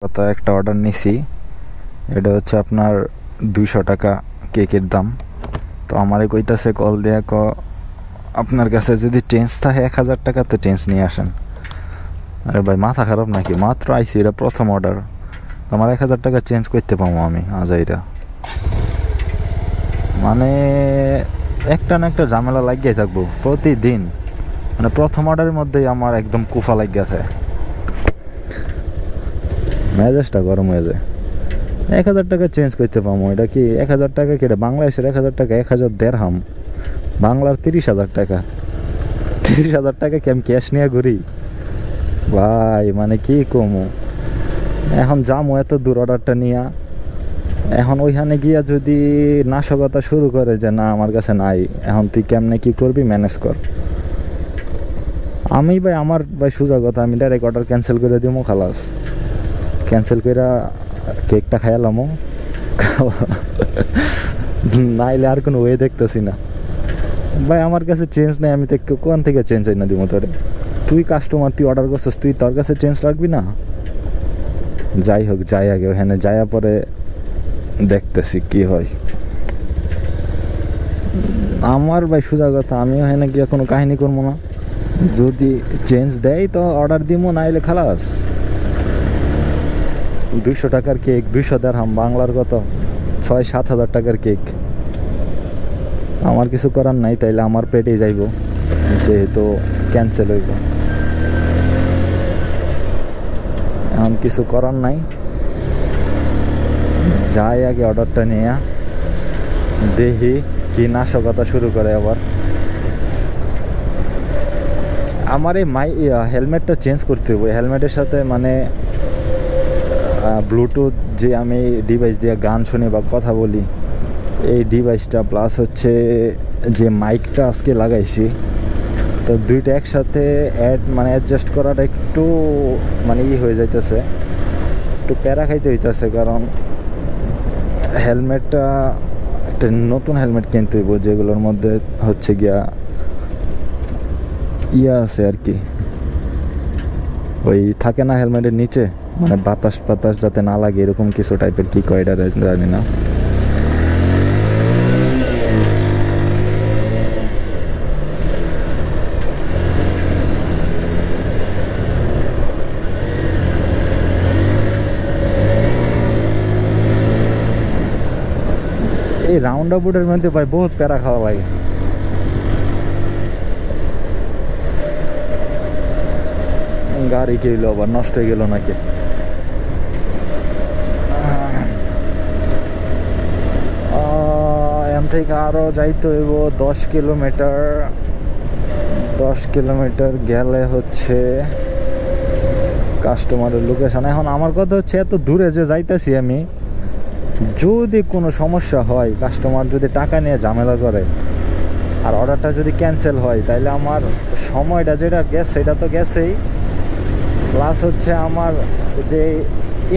কত একটা অর্ডার নিছি, এটা হচ্ছে আপনার 200 টাকা কেকের দাম। তো আমারে কইতাছে কল দেয়া আপনার কাছে যদি চেঞ্জ থাকে 1000 টাকা তো চেঞ্জ নিয়ে আসেন। আরে ভাই মাথা খারাপ নাকি? মাত্র আইসি, এটা প্রথম অর্ডার, আমার 1000 টাকা চেঞ্জ করতে পাবো আমি আজাইরা? মানে একটা না একটা ঝামেলা লাগিয়ে থাকবো প্রতিদিন। মানে প্রথম অর্ডারের মধ্যেই আমার একদম কুফা লাগিয়ে থাকে, মেজাজটা গরম হয়ে যায়। 1000 টাকা চেঞ্জ করতে পারবো, এটা কি 1000 টাকা? কেটে বাংলাদেশের 1000 টাকা 1000 দেড়হাম, বাংলার 30,000 টাকা। 30,000 টাকা কি আমি ক্যাশ নিয়ে ঘুরি ভাই? মানে কি কমু এখন, যামো এত দূর অর্ডারটা নিয়ে, এখন ওইখানে গিয়া যদি নাশকতা শুরু করে যে না আমার কাছে নাই, এখন তুই কেমনে কি করবি ম্যানেজ কর। আমি ভাই আমার ভাই সোজা কথা, আমি ডাইরেক্ট অর্ডার ক্যান্সেল করে দিব, খালাস। ক্যান্সেল করে কেকটা খাইলামও, নাইলে আর কোনো ওয়ে দেখতেছি না ভাই। আমার কাছে চেঞ্জ নেই, আমি তো কোন থেকে চেঞ্জ হয় না দিব তোরে? তুই কাস্টমার, তুই অর্ডার করছিস, তুই তোর কাছে চেঞ্জ রাখবি না? যাই হোক, যাই আগে ওখানে, যাইয়া পরে দেখতেছি কি হয়। আমার ভাই সোজা কথা, আমি ওখানে গিয়ে কোনো কাহিনী করবো না। যদি চেঞ্জ দেয় তো অর্ডার দিব, নাইলে খালাস। 200 টাকার কেক, 200 দেড়হাম, বাংলার কত 6-7 হাজার টাকার কেক। আমার কিছু করার নাই, তাইলে আমার পেটেই যাইব, যেহেতু ক্যান্সেল হইব। এখন কিছু করার নাই, যাই আগে অর্ডারটা নিয়ে দেখি কি নাশকতা শুরু করে আবার। আমার এই হেলমেটটা চেঞ্জ করতে হবে। হেলমেটের সাথে মানে ব্লুটুথ যে আমি ডিভাইস দিয়ে গান শুনি বা কথা বলি, এই ডিভাইসটা প্লাস হচ্ছে যে মাইকটা আজকে লাগাইছি, তো দুইটা একসাথে অ্যাডজাস্ট করাটা একটু মানে হয়ে যাইতেছে, একটু প্যারা খাইতে হইতেছে। কারণ হেলমেটটা একটা নতুন হেলমেট কিনতে হইব, যেগুলোর মধ্যে হচ্ছে গিয়া আছে আর কি, ওই থাকে না হেলমেটের নিচে, মানে বাতাস যাতে না লাগে এরকম কিছু টাইপের, কি কয় এটা জানি না। এই রাউন্ড আবুটের মধ্যে ভাই বহুত প্যারা খাওয়া লাগে। গাড়ি কেইলো আবার নষ্ট হয়ে গেল নাকি? এখান থেকে আরো যাইতে হইব 10 কিলোমিটার। 10 কিলোমিটার গেলে হচ্ছে কাস্টমারের লোকেশন। এখন আমার কথা হচ্ছে, এত দূরে যে যাইতেছি আমি, যদি কোনো সমস্যা হয়, কাস্টমার যদি টাকা নিয়ে ঝামেলা করে আর অর্ডারটা যদি ক্যান্সেল হয়, তাইলে আমার সময়টা যেটা গেছে সেটা তো গেছেই, প্লাস হচ্ছে আমার যে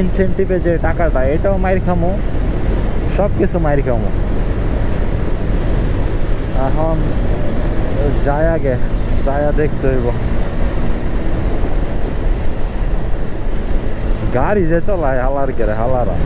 ইনসেন্টিভে যে টাকাটা, এটাও মাইর খামো, সব কিছু মাইর খামো। এখন যাই আগে, যায়া দেখতে হইব। গাড়ি যে চলায় হালার কেরে হালারা,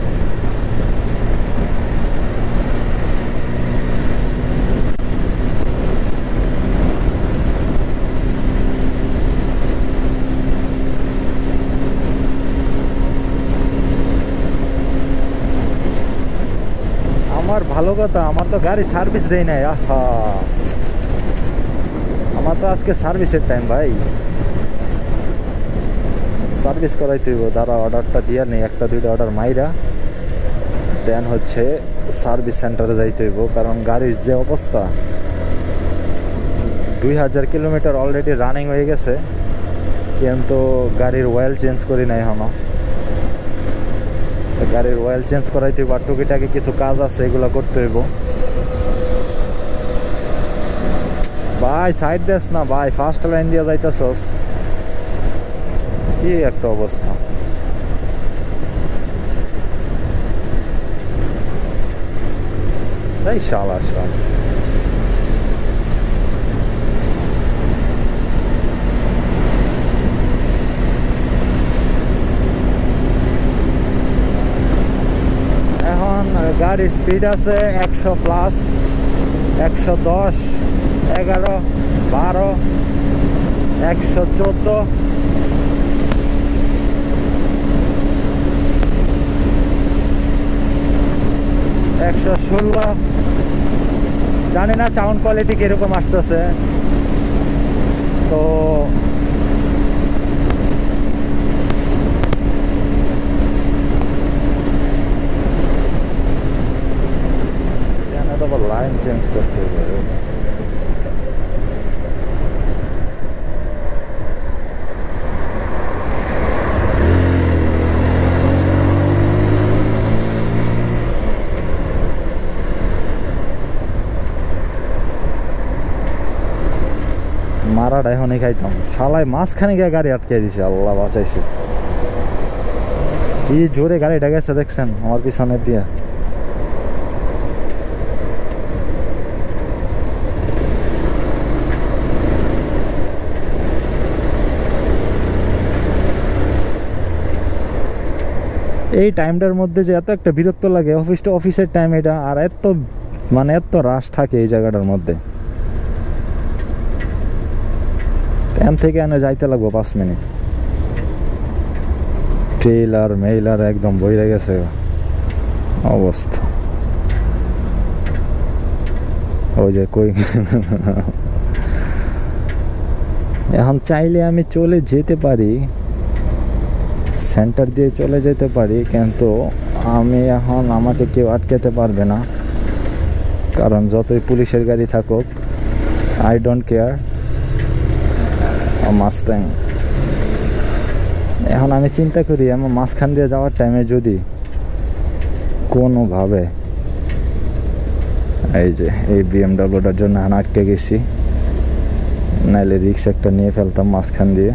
আমার ভালো কথা, আমার তো গাড়ি সার্ভিস দেয় নাই। আহা, আমার তো আজকে সার্ভিসের টাইম ভাই, সার্ভিস করাইতে হইব। দাঁড়া, অর্ডারটা দিয়া নেই, একটা দুইটা অর্ডার মাইরা দেন হচ্ছে সার্ভিস সেন্টারে যাইতে হইব। কারণ গাড়ির যে অবস্থা, 2000 কিলোমিটার অলরেডি রানিং হয়ে গেছে, কিন্তু গাড়ির অয়েল চেঞ্জ করি নাই এখনো। গাড়ির অয়েল চেঞ্জ করাইতে হইব, আর টুকিটাকি কিছু কাজ আছে, এগুলো করতে হইব। ভাই সাইড দেস না ভাই, ফার্স্ট লাইন দিয়ে যাইতেছস, কি একটা অবস্থা। তাই শালা শালা গাড়ির স্পিড আছে 100+, 110, 11, 12, 114, 116। জানি না সাউন্ড কোয়ালিটি কিরকম আসতেছে। তো লাইন চেঞ্জ করতে হবে। মারাটা এখনই খাইতাম, শালায় মাঝখানে গিয়ে গাড়ি আটকে দিছে, আল্লাহ বাঁচাইছে। কি জোরে গাড়িটা গেছে দেখছেন আমার পিছনের দিয়ে। এই টাইমটার মধ্যে যে এত একটা বিরক্ত লাগে, অফিসের টাইম এটা, আর এত মানে এত রাশ থাকে এই জায়গাটার মধ্যে। এখান থেকে এনে যাইতে লাগবো 5 মিনিট। ট্রেলার মেইলার একদম বইরে গেছে অবস্থা। ওই যে কই এখন চাইলে আমি চলে যেতে পারি, সেন্টার দিয়ে চলে যেতে পারি, কিন্তু আমি এখন আমাকে কেউ আটকাতে পারবে না, কারণ যতই পুলিশের গাড়ি থাকুক আই ডোন্ট কেয়ার। মাস্ট্যাং এখন আমি চিন্তা করি আমার মাঝখান দিয়ে যাওয়ার টাইমে যদি কোনোভাবে এই যে এই বিএমডাব্লিউটার জন্য আটকে গেছি, নাইলে রিক্স একটা নিয়ে ফেলতাম মাঝখান দিয়ে।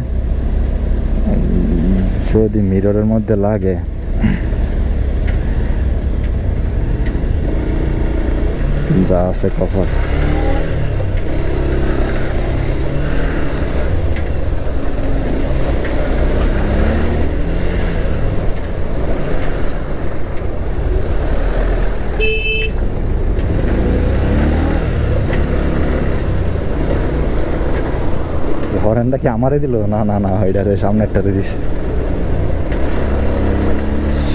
যদি মিররের মধ্যে লাগে যা আছে কপাল। হরেনটা কি আমারে দিল? না না না, ওইটারে সামনেরটারে দিছে।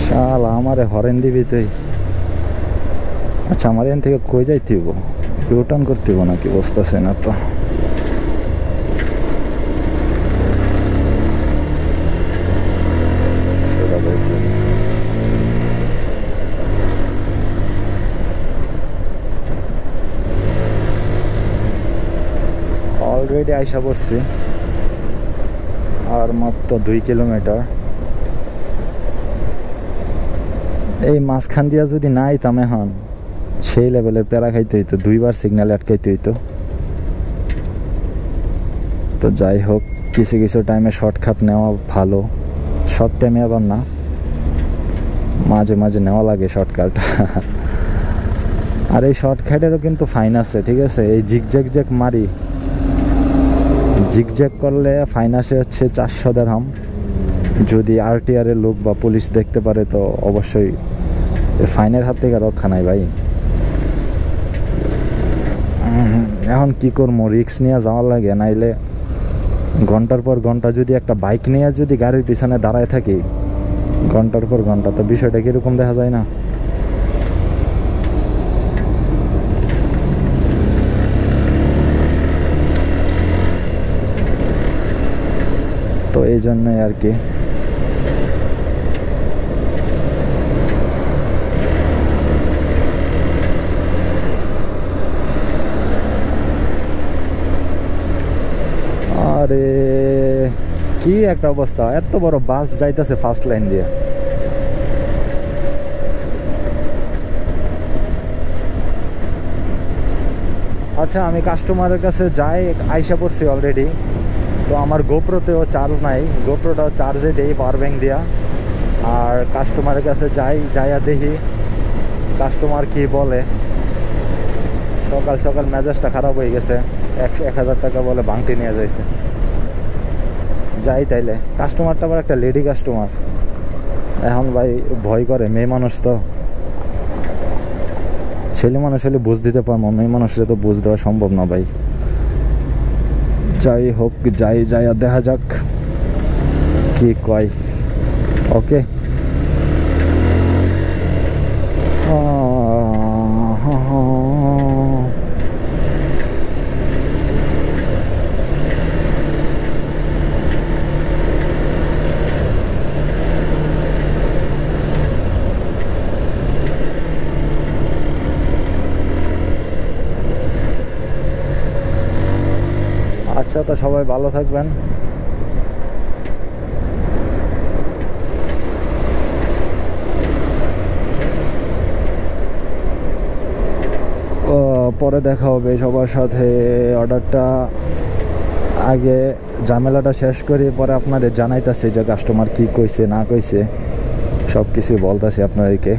শালা আমারে হরেন দিবি তুই? আচ্ছা আমার এখান থেকে কই যাইতে হইব? ইউটার্ন করতে হইব নাকি? বসতেছে না তো। অলরেডি আইসা পড়ছি, আর মাত্র 2 কিলোমিটার। এই মাঝখান দিয়া যদি না আইতাম এখন সেই লেভেলের প্যারা খাইতে হইতো, 2বার সিগন্যালে আটকাইতে হইতো। তো যাই হোক, কিছু কিছু টাইমে শর্টকাট নেওয়া ভালো, সব টাইমে আবার না, মাঝে মাঝে নেওয়া লাগে শর্টকাট। আর এই শর্টকাটেরও কিন্তু ফাইন আছে, ঠিক আছে? এই জিগজ্যাগ মারি, জিগজ্যাগ করলে ফাইন আসে হচ্ছে 400 দিরহাম। যদি আরটিআর এর লোক বা পুলিশ দেখতে পারে তো অবশ্যই ফাইনের হাত থেকে রক্ষা নাই ভাই। এখন কি করবো, রিক্স নিয়ে যাওয়ার লাগে, নাইলে ঘন্টার পর ঘন্টা যদি একটা বাইক নিয়ে যদি গাড়ির পিছনে দাঁড়ায় থাকি ঘন্টার পর ঘন্টা, তো বিষয়টা কিরকম দেখা যায় না? তো এই জন্যই আর কি। আরে কি একটা অবস্থা, এত বড় বাস যাইতেছে ফার্স্ট লাইন দিয়ে। আচ্ছা আমি কাস্টমারের কাছে যাই, আইসা পড়ছি অলরেডি। তো আমার গোপ্রোতেও চার্জ নাই, গোপ্রোটাও চার্জে দেই পাওয়ার ব্যাংক দিয়া। আর কাস্টমারের কাছে যাইয়া দেখি কাস্টমার কি বলে। সকাল সকাল মেজাজটা খারাপ হয়ে গেছে, 1000 টাকা বলে ভাঙটি নিয়ে যাইতে। যাই তাইলে, কাস্টমারটা আবার একটা লেডি কাস্টমার। এখন ভাই ভয় করে, মেয়ে মানুষ তো ছেলে মানুষ হলে বুঝ দিতে পারবো, মেয়ে মানুষের তো বুঝ দেওয়া সম্ভব না ভাই। যাই হোক, যাই আর দেখা যাক কি কয়। ওকে, আচ্ছা, তো সবাই ভালো থাকবেন। পরে দেখা হবে সবার সাথে। অর্ডারটা আগে ঝামেলাটা শেষ করি, পরে আপনাদের জানাইতেছি যে কাস্টমার কি কইছে না কইছে, সব কিছু বলতেছি আপনাদেরকে।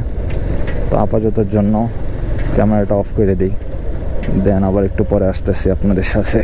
তো আপাততের জন্য ক্যামেরাটা অফ করে দিই, দেন আবার একটু পরে আসতেছি আপনাদের সাথে।